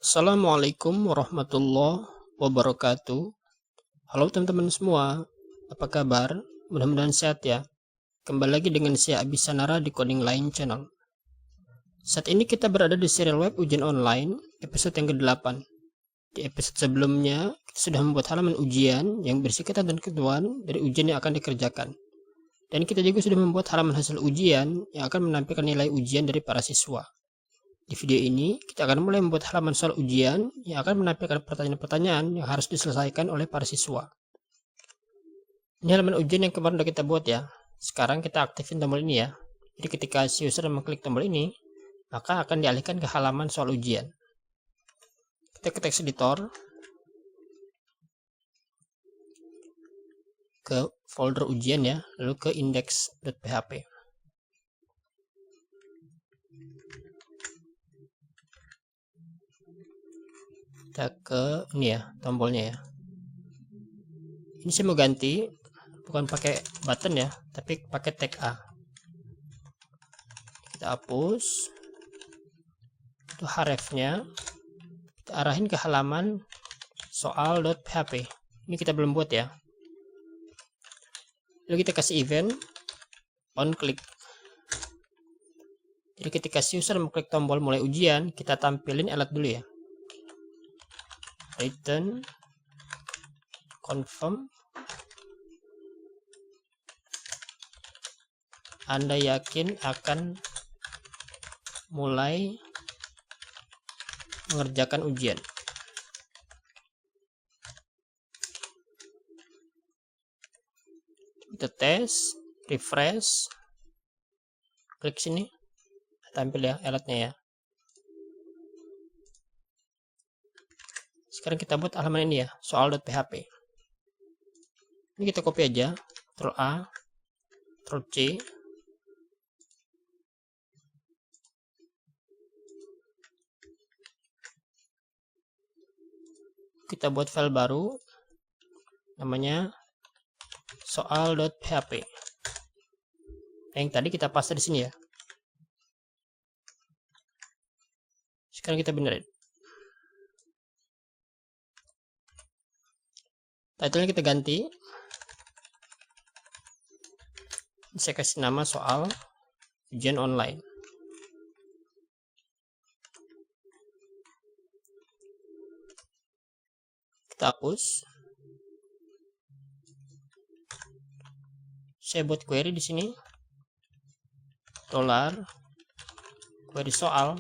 Assalamualaikum warahmatullahi wabarakatuh. Halo teman-teman semua, apa kabar? Mudah-mudahan sehat ya. Kembali lagi dengan saya Abisanara di Coding Line Channel. Saat ini kita berada di serial web ujian online, episode yang ke-8. Di episode sebelumnya, kita sudah membuat halaman ujian yang berisi ketentuan dari ujian yang akan dikerjakan. Dan kita juga sudah membuat halaman hasil ujian yang akan menampilkan nilai ujian dari para siswa. Di video ini, kita akan mulai membuat halaman soal ujian yang akan menampilkan pertanyaan-pertanyaan yang harus diselesaikan oleh para siswa. Ini halaman ujian yang kemarin sudah kita buat ya. Sekarang kita aktifin tombol ini ya. Jadi ketika si user mengklik tombol ini, maka akan dialihkan ke halaman soal ujian. Kita ke text editor, ke folder ujian ya, lalu ke index.php. Kita ke ini ya, tombolnya ya. Ini saya mau ganti, bukan pakai button ya, tapi pakai tag A. Kita hapus. Itu hrefnya kita arahin ke halaman soal.php. Ini kita belum buat ya. Lalu kita kasih event on click. Jadi ketika si user mengklik tombol mulai ujian, kita tampilin alert dulu ya. Return confirm. Anda yakin akan mulai mengerjakan ujian. Kita tes, refresh, klik sini, tampil ya alertnya ya. Sekarang kita buat halaman ini ya, soal.php. Ini kita copy aja, Ctrl A, Ctrl C. Kita buat file baru, namanya soal.php. Yang tadi kita paste di sini ya. Sekarang kita benerin. Title-nya kita ganti. Saya kasih nama soal ujian online. Kita hapus. Saya buat query di sini. $query soal.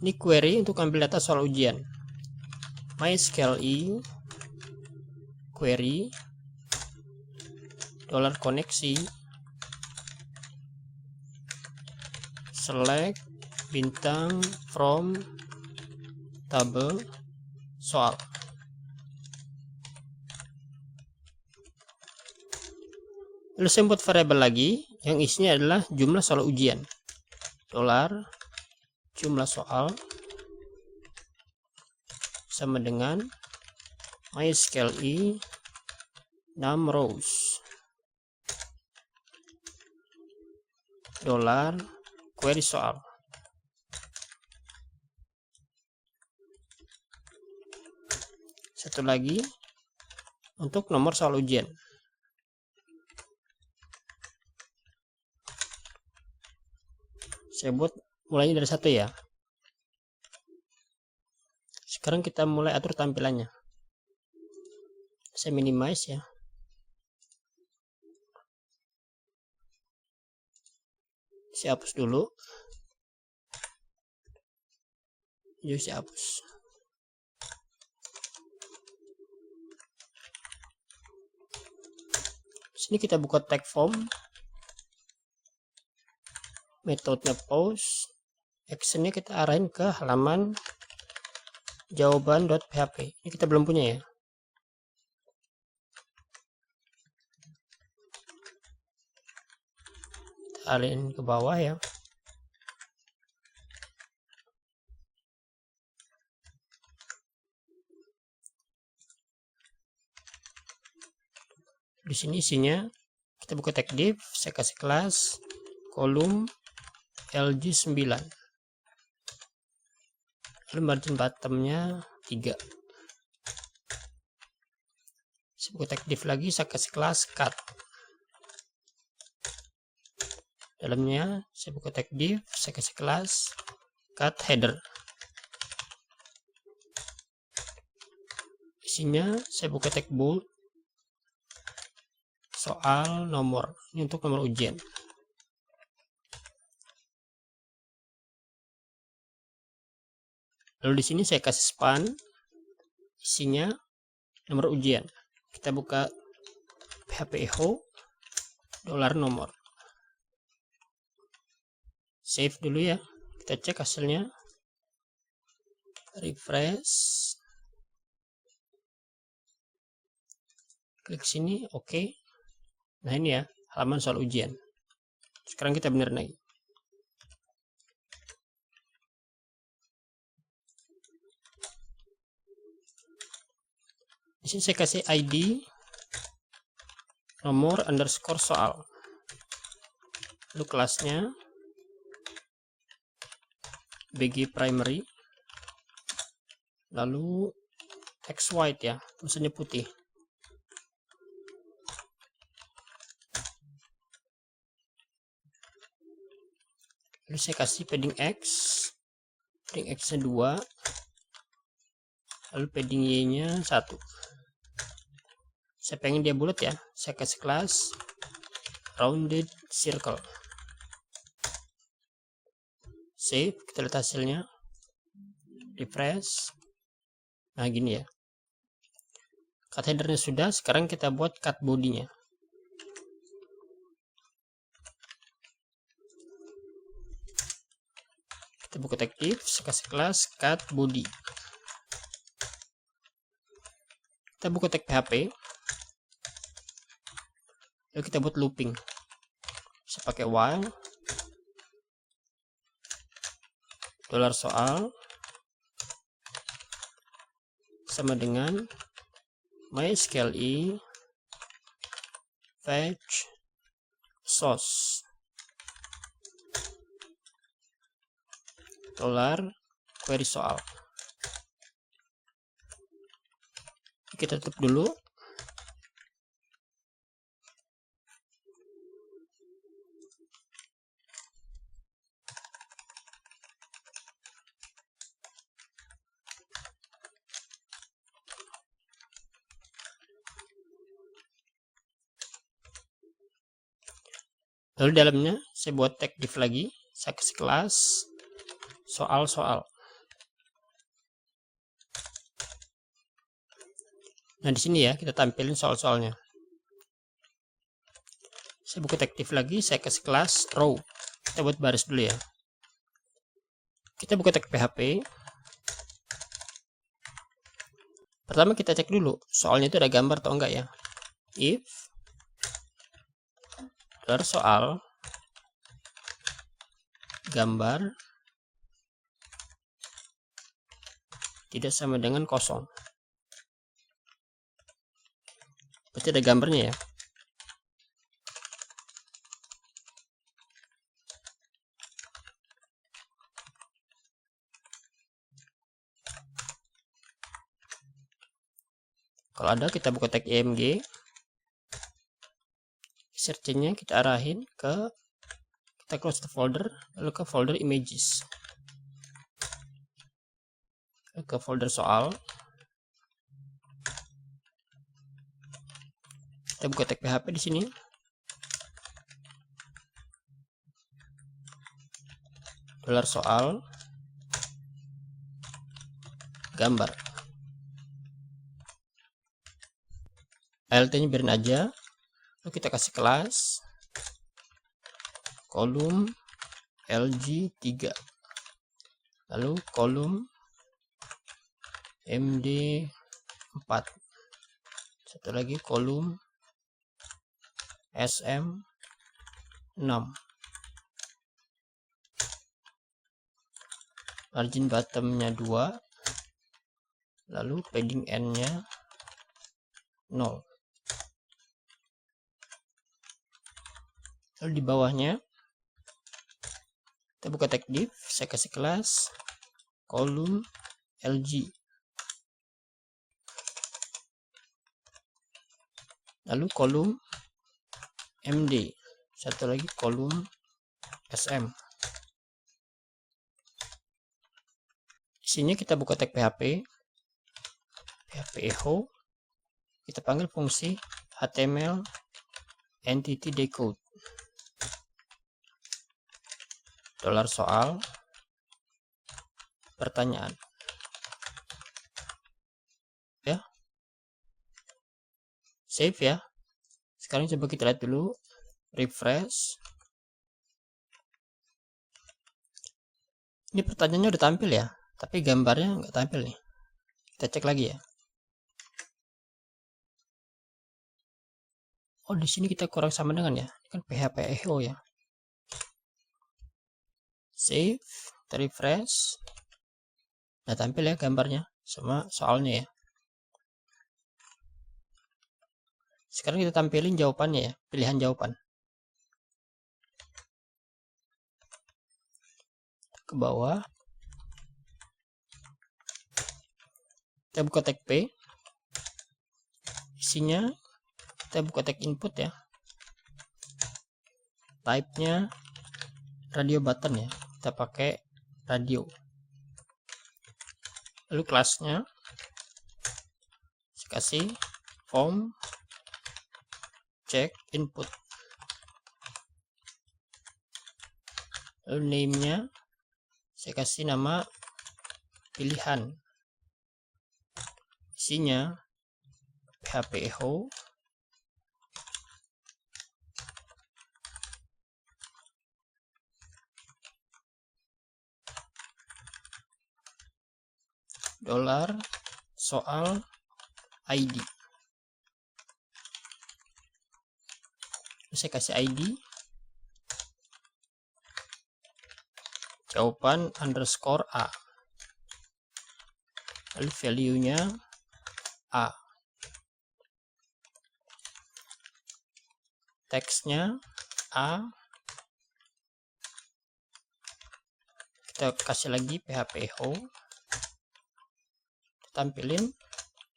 Ini query untuk ambil data soal ujian. MySQL query $koneksi select bintang from tabel soal. Lalu saya buat variabel lagi yang isinya adalah jumlah soal ujian. Jumlah soal sama dengan MySQL 6 rows. $query soal. Satu lagi untuk nomor soal ujian. Saya buat mulainya dari 1 ya. Sekarang kita mulai atur tampilannya. Saya minimize ya. Saya hapus dulu. Jadi saya hapus. Sini kita buka tag form. Metodenya post. Actionnya kita arahin ke halaman jawaban.php. Ini kita belum punya ya. Kita arahin ke bawah ya. Di sini isinya kita buka tag div, saya kasih kelas kolom LG9. lalu margin bottomnya 3. Saya buka tag div lagi, saya kasih kelas cut. Dalamnya saya buka tag div, saya kasih kelas cut header. Isinya saya buka tag bold, soal nomor, ini untuk nomor ujian. Lalu di sini saya kasih span, isinya nomor ujian. Kita buka PHP echo $nomor. Save dulu ya. Kita cek hasilnya. Refresh. Klik sini, oke. Nah ini ya, halaman soal ujian. Sekarang kita benerin lagi. Di sini saya kasih ID nomor underscore soal. Lalu kelasnya BG primary. Lalu text white ya, tulisannya putih. Lalu saya kasih padding X. Padding X-nya 2. Lalu padding Y-nya 1. Saya pengen dia bulat ya, saya kasih kelas rounded circle. Save, kita lihat hasilnya. Refresh. Nah gini ya. Cut headernya sudah, sekarang kita buat cut bodinya. Kita buka tag div, saya kasih kelas cut body. Kita buka tag PHP. Lalu kita buat looping. Saya pakai while $soal sama dengan mysql fetch source $query soal. Kita tutup dulu. Lalu dalamnya saya buat tag div lagi, saya kasih kelas soal-soal. Nah di sini ya kita tampilin soal-soalnya. Saya buka tag div lagi, saya kasih kelas row. Kita buat baris dulu ya. Kita buka tag PHP. Pertama kita cek dulu soalnya itu ada gambar atau enggak ya. If soal gambar tidak sama dengan kosong. Berarti ada gambarnya ya. Kalau ada kita buka tag img. Searchingnya kita arahin ke, kita close the folder, lalu ke folder images, ke folder soal. Kita buka tag PHP di sini. $soal gambar. ALT-nya biarin aja. Lalu kita kasih kelas kolom LG3, lalu kolom MD4, satu lagi kolom SM6, margin bottomnya 2, lalu padding N-nya 0. Lalu di bawahnya kita buka tag div, saya kasih kelas kolom LG. Lalu kolom MD, satu lagi kolom SM. Di sini kita buka tag PHP echo, kita panggil fungsi HTML entity decode $soal pertanyaan. Ya, save ya. Sekarang coba kita lihat dulu, refresh. Ini pertanyaannya udah tampil ya, tapi gambarnya nggak tampil nih. Kita cek lagi ya. Oh, di sini kita kurang sama dengan ya. Ini kan PHP echo ya. Save, kita refresh. Nah, tampil ya gambarnya sama soalnya ya. Sekarang kita tampilin jawabannya ya, pilihan jawaban. Ke bawah. Kita buka tag P. Isinya kita buka tag input ya. Type-nya radio button ya. Kita pakai radio. Lalu kelasnya saya kasih form check input. Lalu name-nya saya kasih nama pilihan. Isinya PHP echo, $soal ID. Saya kasih ID, jawaban underscore A, lalu value-nya A, teksnya A, kita kasih lagi PHP echo, tampilin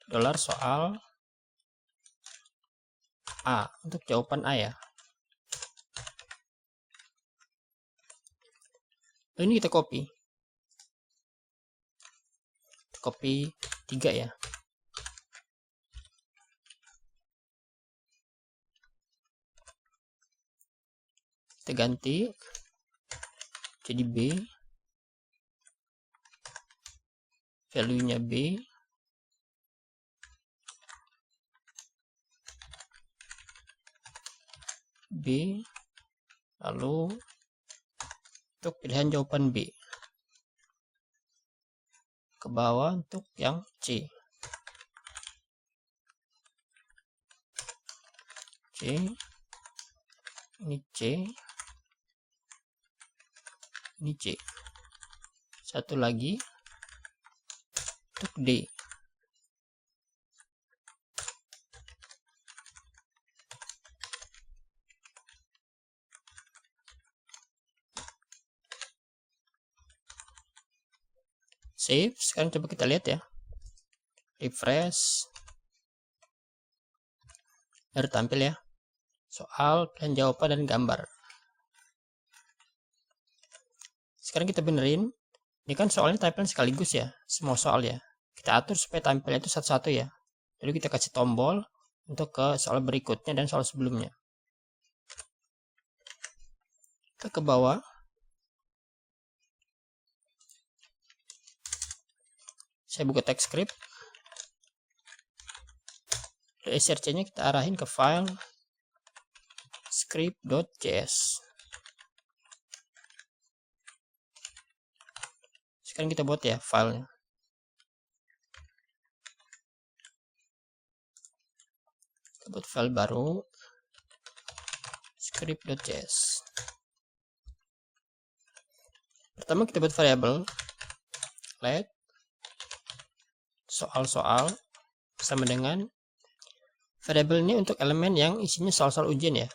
$soal A untuk jawaban A ya. Ini kita copy 3 ya. Kita ganti jadi B, value-nya B, lalu untuk pilihan jawaban B, ke bawah untuk yang C, ini C, ini C, satu lagi untuk D. Save. Sekarang coba kita lihat ya, refresh, baru tampil ya soal, pilihan jawaban, dan gambar. Sekarang kita benerin. Ini kan soalnya tampil sekaligus ya, semua soal ya. Kita atur supaya tampilnya itu satu-satu ya. Lalu kita kasih tombol untuk ke soal berikutnya dan soal sebelumnya. Kita ke bawah. Saya buka TypeScript. src-nya kita arahin ke file script.js. Sekarang kita buat ya filenya. Kita buat file baru, script.js. Pertama kita buat variabel let soal-soal sama dengan variabel ini untuk elemen yang isinya soal-soal ujian ya.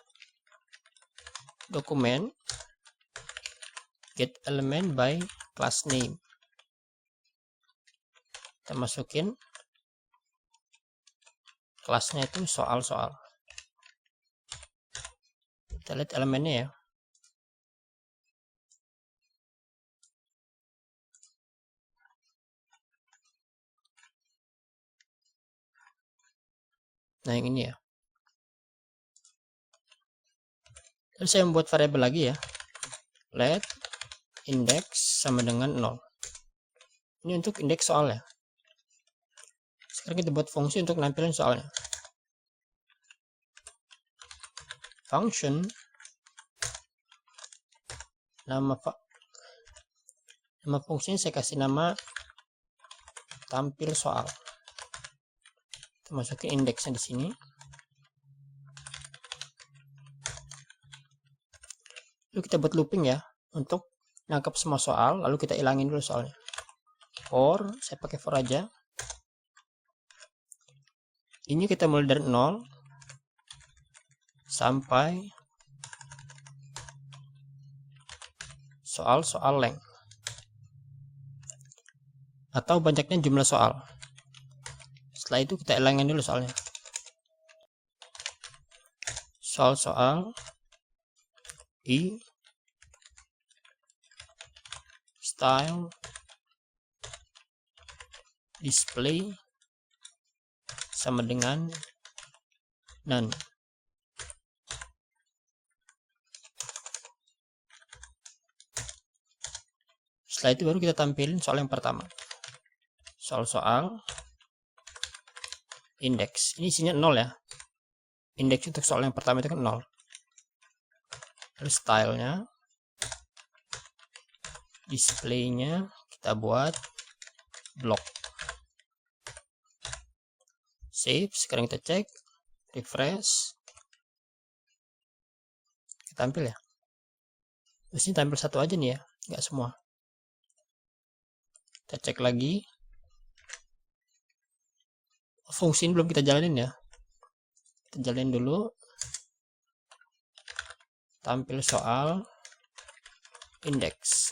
Dokumen get element by class name. kita masukin kelasnya itu soal-soal. Kita lihat elemennya ya. Nah, yang ini ya. Terus saya membuat variabel lagi ya. Let index sama dengan 0. Ini untuk indeks soal ya. Sekarang kita buat fungsi untuk nampilin soalnya. Function nama fungsinya saya kasih nama tampil soal. Kita masukin indeksnya di sini. Lalu kita buat looping ya untuk nangkap semua soal, lalu kita ilangin dulu soalnya. For, saya pakai for aja. Ini kita mulai dari 0 sampai soal-soal length atau banyaknya jumlah soal. Setelah itu kita ilangin dulu soalnya. Soal-soal i style display sama dengan none. Setelah itu baru kita tampilin soal yang pertama. Soal-soal indeks. Ini isinya 0 ya. Indeks untuk soal yang pertama itu kan 0. Lalu stylenya, displaynya kita buat block. Save. Sekarang kita cek, refresh, kita tampil ya. Terus ini tampil satu aja nih ya, nggak semua. Kita cek lagi. Fungsi ini belum kita jalanin ya. Kita jalanin dulu. Tampil soal indeks.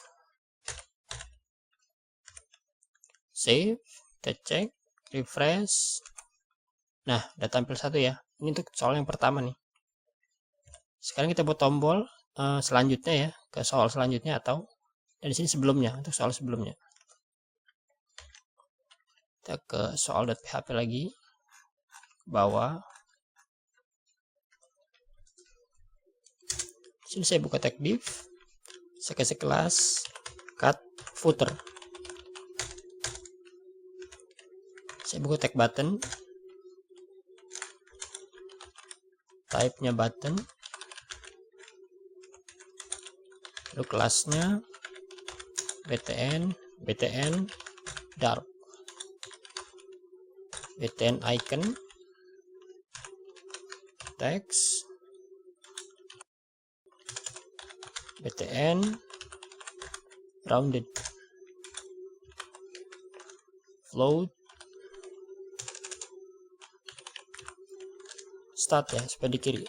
Save, kita cek, refresh. Nah, udah tampil satu ya. Ini untuk soal yang pertama nih. Sekarang kita buat tombol selanjutnya ya, ke soal selanjutnya atau dari sini sebelumnya, untuk soal sebelumnya. Kita ke soal.php lagi, bawah. Sini saya buka tag div, saya kasih kelas cut footer. Saya buka tag button, type-nya button, lalu kelasnya btn dark, btn icon, text, btn rounded, float, start ya, supaya di kiri.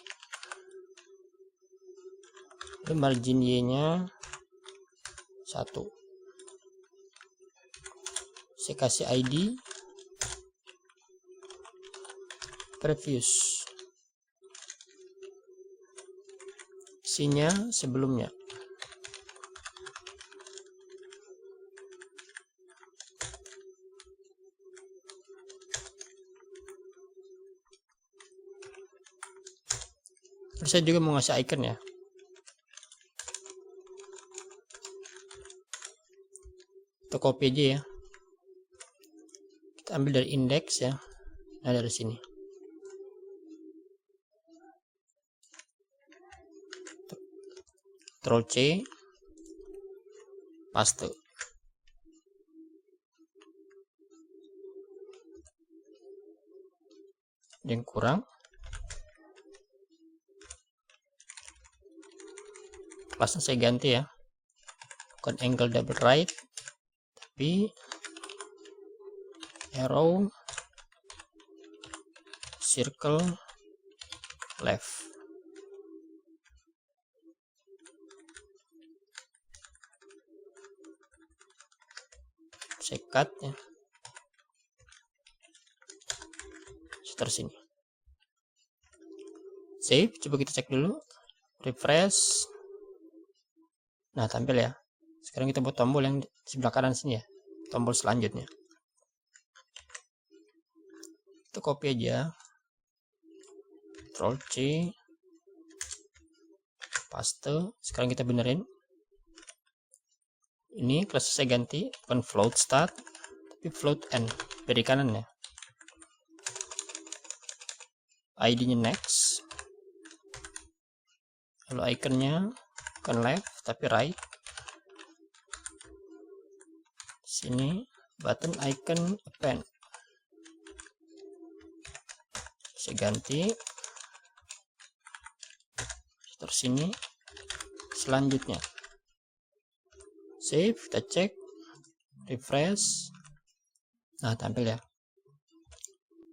Lalu margin Y nya 1. Saya kasih ID previous, isinya sebelumnya. Terus saya juga mau ngasih icon ya. Kita copy aja ya. Kita ambil dari indeks ya. Nah, dari sini. Ctrl C, paste. Yang kurang. Kelasnya saya ganti ya. Bukan angle double right, tapi arrow circle left. Saya cut ya. Terus ini. Save, coba kita cek dulu. Refresh. Nah, tampil ya. Sekarang kita buat tombol yang di sebelah kanan sini ya. Tombol selanjutnya. Itu copy aja. Ctrl C. Paste. Sekarang kita benerin. Ini kelas saya ganti, bukan float start, tapi float end. Dari kanan ya. ID-nya next. Lalu iconnya bukan left tapi right. Sini button icon append. Saya ganti. Terus sini selanjutnya. Save, kita cek, refresh. Nah, tampil ya.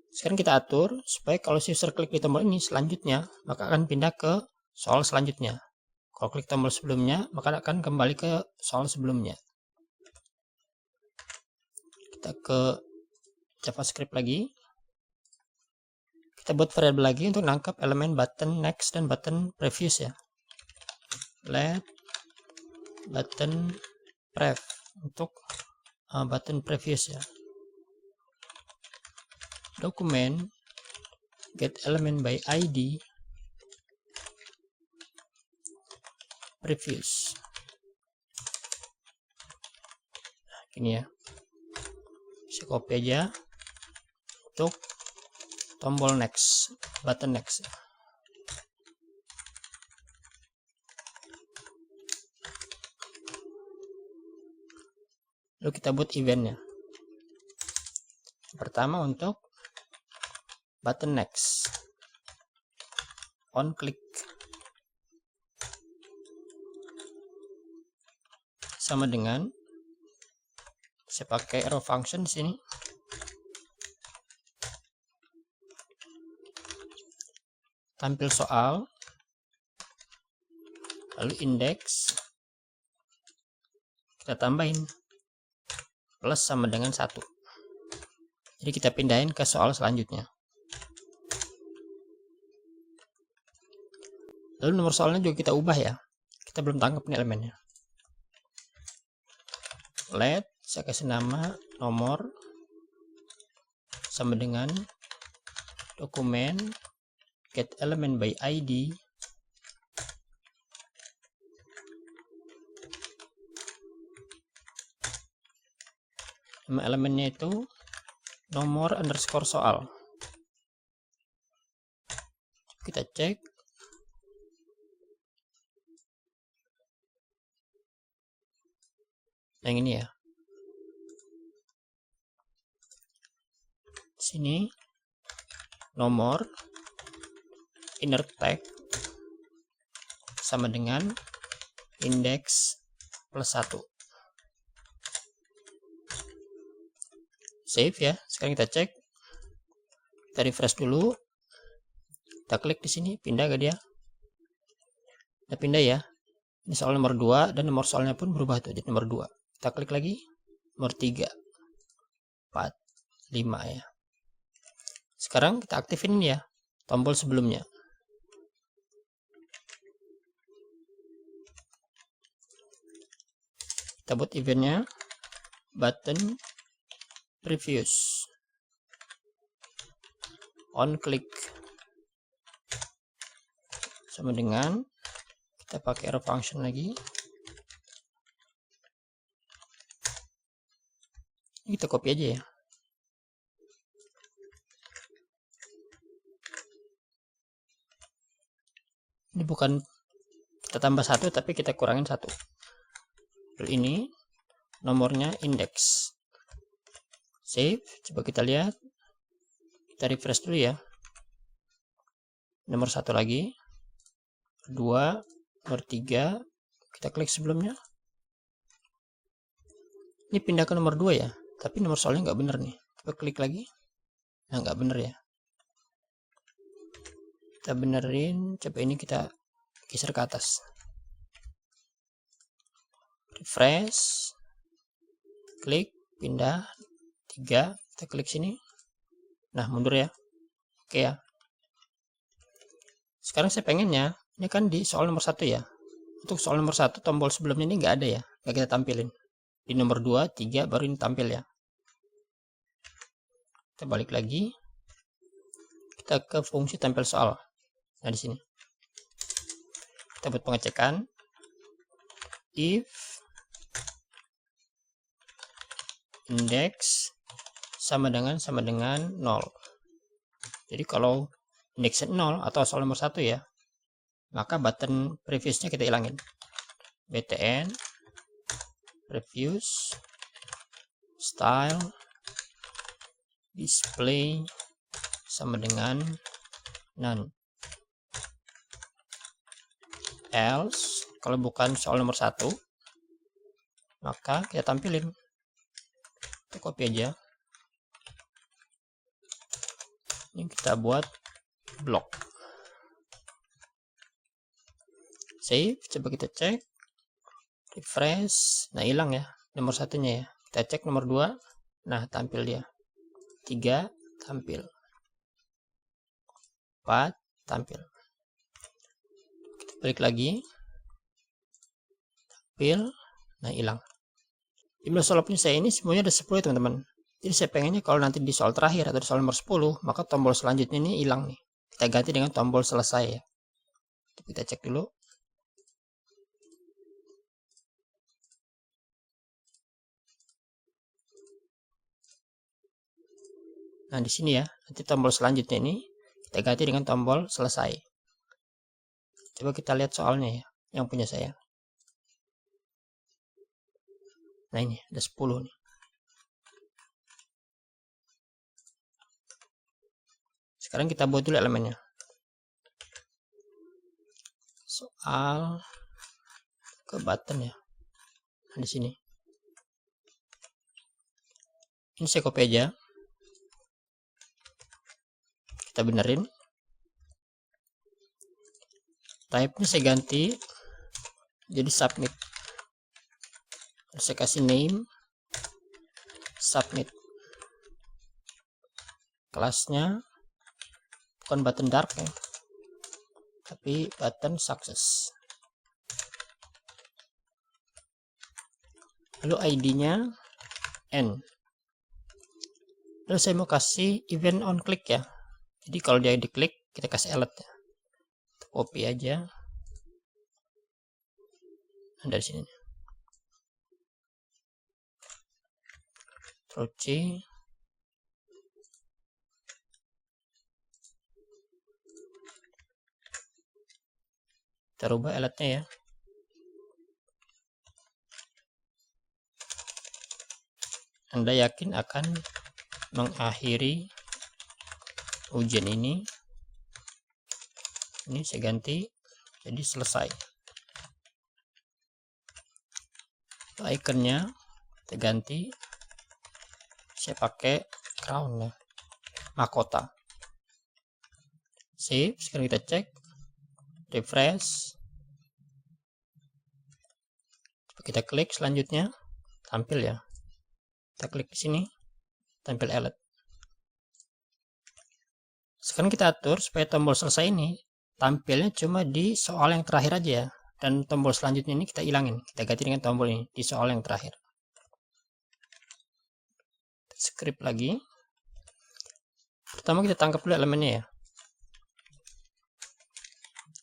Sekarang kita atur supaya kalau user klik di tombol ini selanjutnya, maka akan pindah ke soal selanjutnya. Kalau klik tombol sebelumnya, maka akan kembali ke soal sebelumnya. Kita ke JavaScript lagi. Kita buat variabel lagi untuk nangkap elemen button next dan button previous ya. Let button prev untuk button previous ya. Dokumen get element by ID previous. Nah, gini ya. Bisa copy aja untuk tombol next, button next. Lalu kita buat eventnya. Pertama untuk button next, on click sama dengan saya pakai arrow function di sini. Tampil soal, lalu indeks kita tambahin plus sama dengan 1. Jadi kita pindahin ke soal selanjutnya. Lalu nomor soalnya juga kita ubah ya. Kita belum tangkap nih elemennya. Let, saya kasih nama nomor sama dengan dokumen get element by ID nama elemennya itu nomor underscore soal. Kita cek. Yang ini ya. Sini nomor inner tag sama dengan indeks plus 1. Save ya. Sekarang kita cek. Kita refresh dulu. Kita klik di sini, pindah ke dia. Kita pindah ya. Ini soal nomor 2 dan nomor soalnya pun berubah tuh jadi nomor 2. Kita klik lagi. Nomor 3, 4, 5 ya. Sekarang kita aktifin ini ya, tombol sebelumnya. Kita buat eventnya button previous on click sama dengan kita pakai arrow function lagi. Kita copy aja ya. Ini bukan kita tambah 1 tapi kita kurangin 1. Lalu ini nomornya indeks. Save, coba kita lihat. Kita refresh dulu ya. Nomor 1 lagi. 2, nomor 3, kita klik sebelumnya. Ini pindah ke nomor 2 ya. Tapi nomor soalnya nggak bener nih. Coba klik lagi. Nah, nggak bener ya. Kita benerin, coba ini kita geser ke atas. Refresh, klik, pindah 3, kita klik sini. Nah, mundur ya. Oke ya. Sekarang saya pengennya, ini kan di soal nomor 1 ya. Untuk soal nomor 1 tombol sebelumnya ini nggak ada ya, nggak kita tampilin. Di nomor 2, 3 baru ini tampil ya. Kita balik lagi. Kita ke fungsi tampil soal. Nah, di sini. Kita buat pengecekan. If index sama dengan 0. Jadi kalau indeksnya 0 atau soal nomor 1 ya, maka button previousnya kita hilangin. btn previous style display sama dengan none. Else kalau bukan soal nomor 1, maka kita tampilin. Kita copy aja. Ini kita buat blok. Save, coba kita cek. Refresh. Nah, hilang ya nomor 1-nya ya. Kita cek nomor 2. Nah, tampil dia. 3 tampil. 4 tampil. Kita balik lagi. Tampil. Nah, hilang. Jumlah soal punya saya ini semuanya ada 10 ya teman-teman. Jadi saya pengennya kalau nanti di soal terakhir atau di soal nomor 10, maka tombol selanjutnya ini hilang nih. Kita ganti dengan tombol selesai ya. Kita cek dulu. Nah, di sini ya, nanti tombol selanjutnya ini kita ganti dengan tombol selesai. Coba kita lihat soalnya ya, yang punya saya. Nah, ini ada 10 nih. Sekarang kita buat dulu elemennya. Soal ke button ya. Nah, di sini. Ini saya copy aja. Kita benerin. Type-nya saya ganti jadi submit. Saya kasih name submit. Kelasnya bukan button dark ya, tapi button success. Lalu ID-nya N. Lalu saya mau kasih event on click ya. Jadi kalau dia diklik, kita kasih alert ya. Copy aja. Nah, dari sini. Ctrl C. Kita rubah alertnya ya. Anda yakin akan mengakhiri ujian ini? Ini saya ganti jadi selesai. Ikonnya kita ganti, saya pakai crown ya, mahkota. Save. Sekarang kita cek, refresh. Kita klik selanjutnya, tampil ya. Kita klik di sini, tampil alert. Sekarang kita atur supaya tombol selesai ini tampilnya cuma di soal yang terakhir aja ya. Dan tombol selanjutnya ini kita hilangin. Kita ganti dengan tombol ini di soal yang terakhir. Script lagi. Pertama kita tangkap dulu elemennya ya.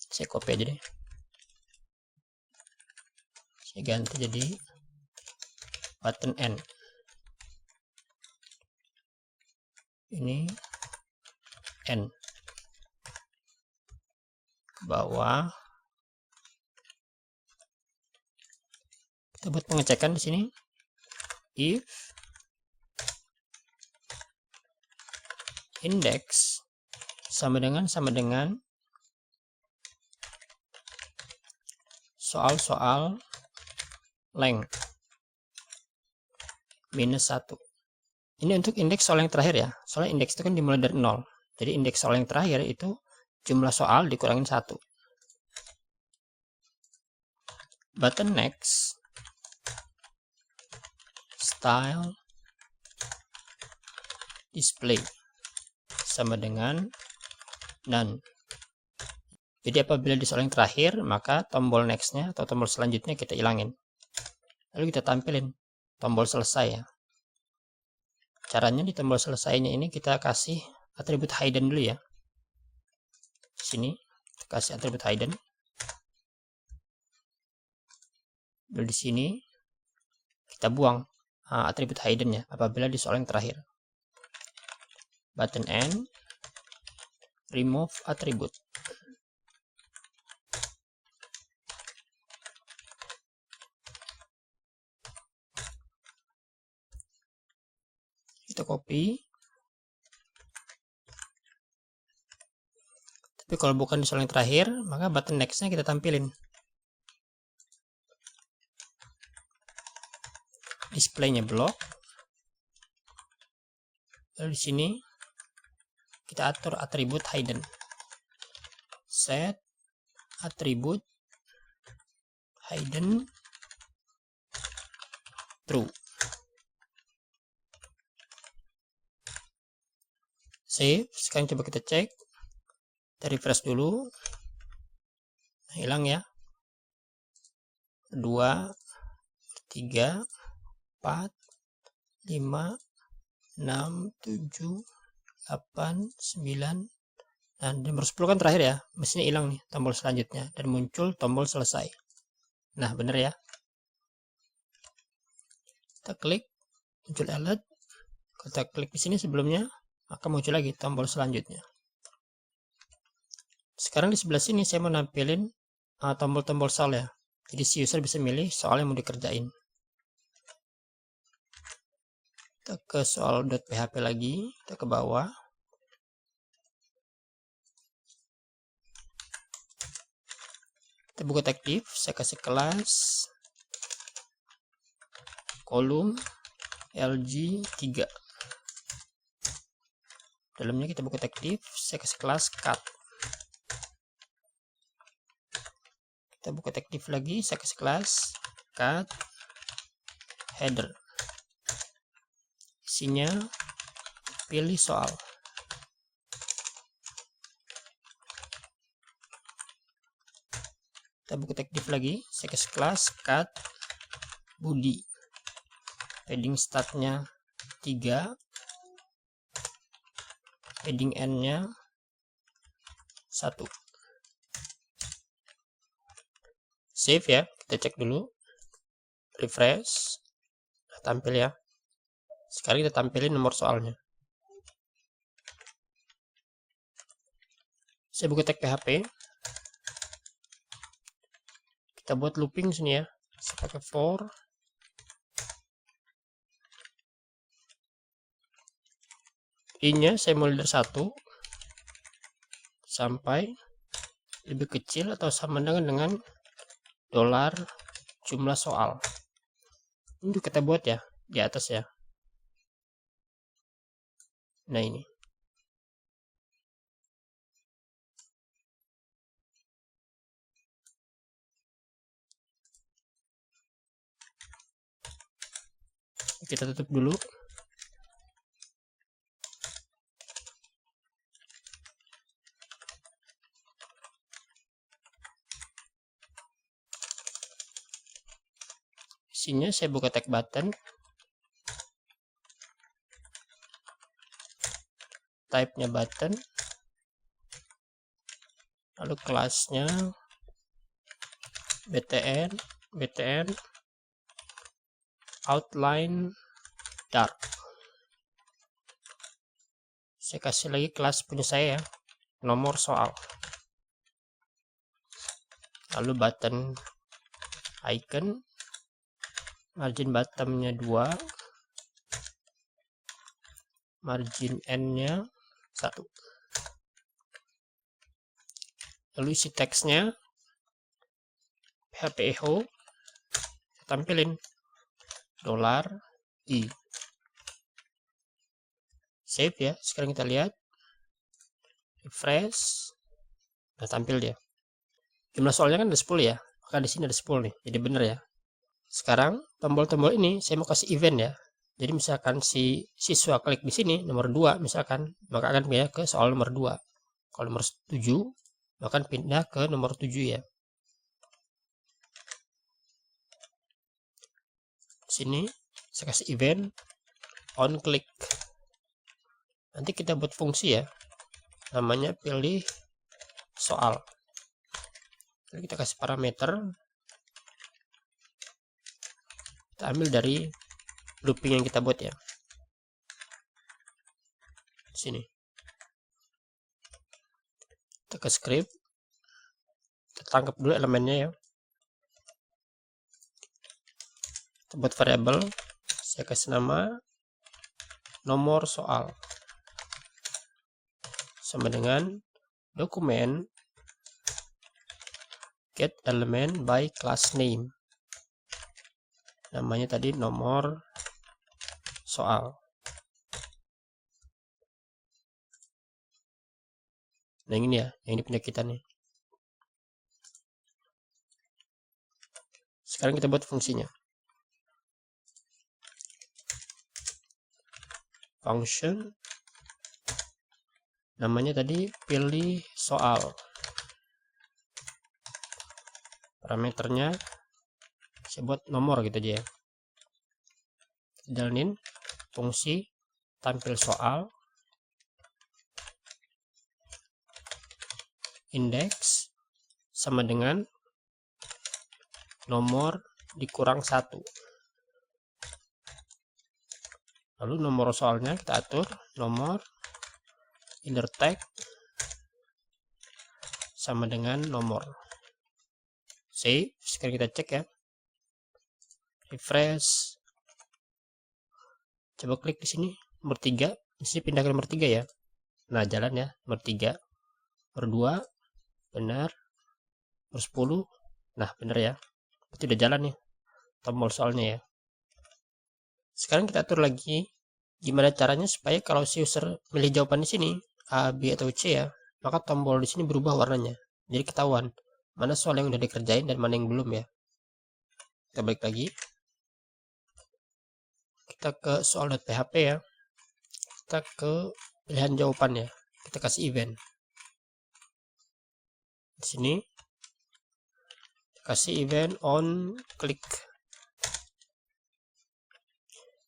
Saya copy aja deh. Saya ganti jadi button N. Ini N. Ke bawah. Kita buat pengecekan di sini. If index sama dengan soal-soal length minus 1. Ini untuk indeks soal yang terakhir ya. Soalnya indeks itu kan dimulai dari 0. Jadi indeks soal yang terakhir itu jumlah soal dikurangin 1. Button next style display sama dengan none. Jadi apabila di soal yang terakhir, maka tombol next-nya atau tombol selanjutnya kita hilangin. Lalu kita tampilin tombol selesai ya. Caranya di tombol selesainya ini kita kasih atribut hidden dulu ya. Di sini kita kasih atribut hidden. Lalu di sini kita buang atribut hidden ya apabila di soal yang terakhir. Button N, remove attribute. Kita copy. Tapi kalau bukan di soal yang terakhir, maka button next-nya kita tampilin. Displaynya block. Lalu di sini kita atur atribut hidden. Set atribut hidden true. Save. Sekarang coba kita cek. Kita refresh dulu. Hilang ya. 2, 3, 4, 5, 6, 7, 8, 9, dan nomor 10 kan terakhir ya. Mesinnya hilang nih tombol selanjutnya dan muncul tombol selesai. Nah, bener ya. Kita klik, muncul alert. Kita klik di sini sebelumnya, maka muncul lagi tombol selanjutnya. Sekarang di sebelah sini saya mau nampilin tombol-tombol soal ya. Jadi si user bisa milih soal yang mau dikerjain. Kita ke soal.php lagi, kita ke bawah. Kita buka tag div, saya kasih kelas kolom LG3. Dalamnya kita buka tag div, saya kasih kelas cut. Kita buka tag div lagi, saya kasih kelas cut header. Isinya pilih soal. Kita buka tag div lagi, saya kasih kelas cut body. Padding startnya 3, padding end-nya 1. Save ya, kita cek dulu, refresh, tampil ya. Sekarang kita tampilin nomor soalnya. Saya buka tag PHP, kita buat looping sini ya, saya pakai for i-nya saya mulai dari 1 sampai lebih kecil atau sama dengan dolar jumlah soal. Ini kita buat ya di atas ya. Nah ini. Kita tutup dulu. Isinya saya buka tag button, type-nya button, lalu kelasnya btn outline dark. Saya kasih lagi kelas punya saya ya, nomor soal. Lalu button icon, margin bottomnya 2, margin end-nya 1. Lalu isi teksnya PHP echo, tampilin $i. Save ya. Sekarang kita lihat, refresh, nah tampil dia. Jumlah soalnya kan ada 10 ya, maka di sini ada 10 nih, jadi bener ya. Sekarang tombol-tombol ini saya mau kasih event ya. Jadi misalkan si siswa klik di sini nomor 2 misalkan, maka akan pindah ke soal nomor 2. Kalau nomor 7 akan pindah ke nomor 7 ya. Sini saya kasih event on click. Nanti kita buat fungsi ya, namanya pilih soal. Jadi kita kasih parameter, kita ambil dari looping yang kita buat ya. Sini kita ke script, kita tangkap dulu elemennya ya. Kita buat variabel, saya kasih nama nomor soal sama dengan dokumen get element by class name, namanya tadi nomor soal. Nah ini ya, yang ini punya kita nih. Sekarang kita buat fungsinya. Function, namanya tadi pilih soal. Parameternya saya buat nomor gitu aja ya. Jalanin fungsi tampil soal, indeks sama dengan nomor dikurang 1. Lalu nomor soalnya kita atur nomor inner tag sama dengan nomor. Save. Sekarang kita cek ya, refresh, coba klik di sini nomor 3, di sini pindah ke nomor 3 ya. Nah jalan ya, nomor 3, nomor 2 benar, nomor 10 nah benar ya, berarti udah jalan nih tombol soalnya ya. Sekarang kita atur lagi gimana caranya supaya kalau si user milih jawaban di sini A, B atau C ya, maka tombol di sini berubah warnanya, jadi ketahuan mana soal yang udah dikerjain dan mana yang belum ya. Kita balik lagi, kita ke soal.php ya, kita ke pilihan jawabannya, kita kasih event di sini, kasih event on click.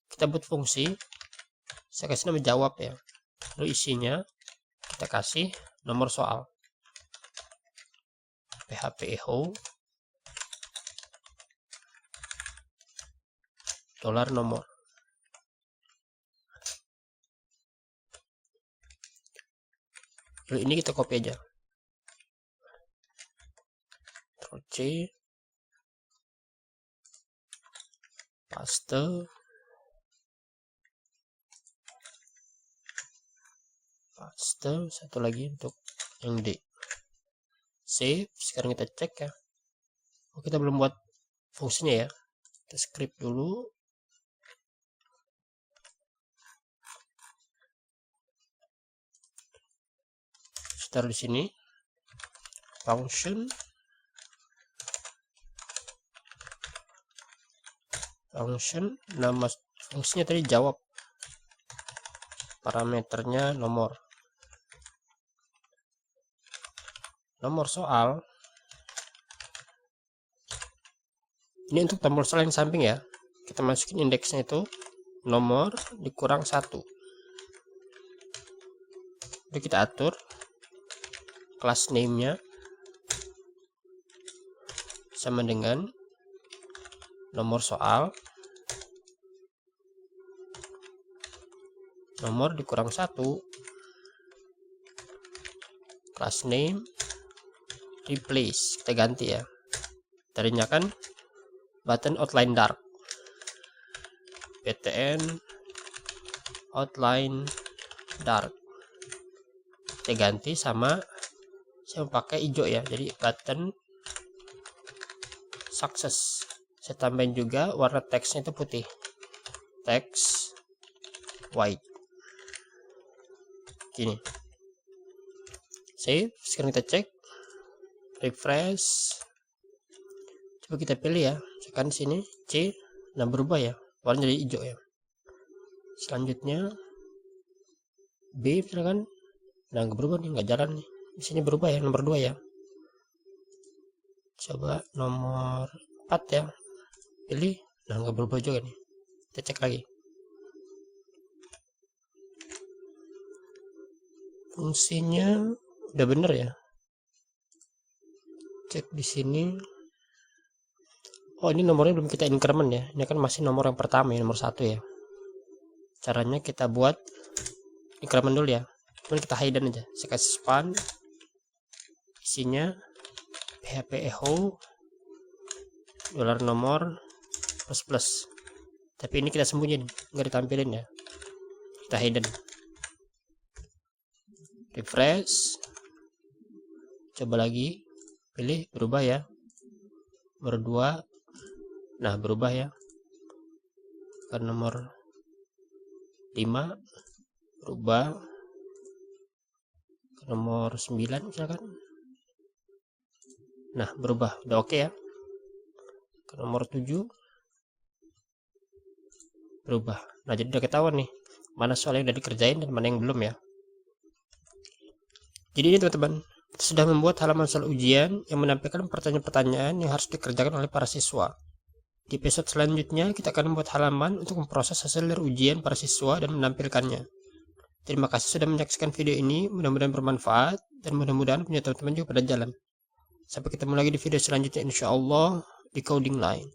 Kita buat fungsi, saya kasih nama jawab ya, lalu isinya kita kasih nomor soal php echo $nomor. Lalu ini kita copy aja, Ctrl C, paste, satu lagi untuk yang D, save. Sekarang kita cek ya, oh kita belum buat fungsinya ya, kita script dulu. Taruh di sini function nama fungsinya tadi jawab, parameternya nomor soal. Ini untuk tombol soal yang samping ya, kita masukin indeksnya itu nomor dikurang 1. Jadi kita atur class name-nya sama dengan nomor soal nomor dikurang 1, class name replace, kita ganti ya, tadinya kan button outline dark, btn outline dark, kita ganti sama, saya pakai hijau ya, jadi button success. Saya tambahin juga warna teksnya itu putih, teks white gini. Save. Sekarang kita cek, refresh, coba kita pilih ya, tekan sini C, nah berubah ya, warnanya jadi hijau ya. Selanjutnya B misalkan, nah nggak berubah nih, nggak jalan nih. Di sini berubah ya, nomor 2 ya. Coba nomor 4 ya. Pilih. Nah, nggak berubah juga nih. Kita cek lagi. Fungsinya udah bener ya. Cek di sini. Oh, ini nomornya belum kita increment ya. Ini kan masih nomor yang pertama ya, nomor 1 ya. Caranya kita buat increment dulu ya. Cuman kita hidden aja. Saya kasih span. Isinya PHP echo dolar nomor plus. Tapi ini kita sembunyi, nggak ditampilin ya. Kita hidden. Refresh. Coba lagi. Pilih, berubah ya. Nomor 2. Nah, berubah ya. Ke nomor 5. Berubah. Ke nomor 9 misalkan. Nah, berubah. Udah oke ya. Ke nomor 7. Berubah. Nah, jadi udah ketahuan nih. Mana soal yang udah dikerjain dan mana yang belum ya. Jadi ini teman-teman. Kita sudah membuat halaman soal ujian yang menampilkan pertanyaan-pertanyaan yang harus dikerjakan oleh para siswa. Di episode selanjutnya, kita akan membuat halaman untuk memproses hasil dari ujian para siswa dan menampilkannya. Terima kasih sudah menyaksikan video ini, mudah-mudahan bermanfaat, dan mudah-mudahan punya teman-teman juga pada jalan. Sampai ketemu lagi di video selanjutnya insya Allah di Coding Line.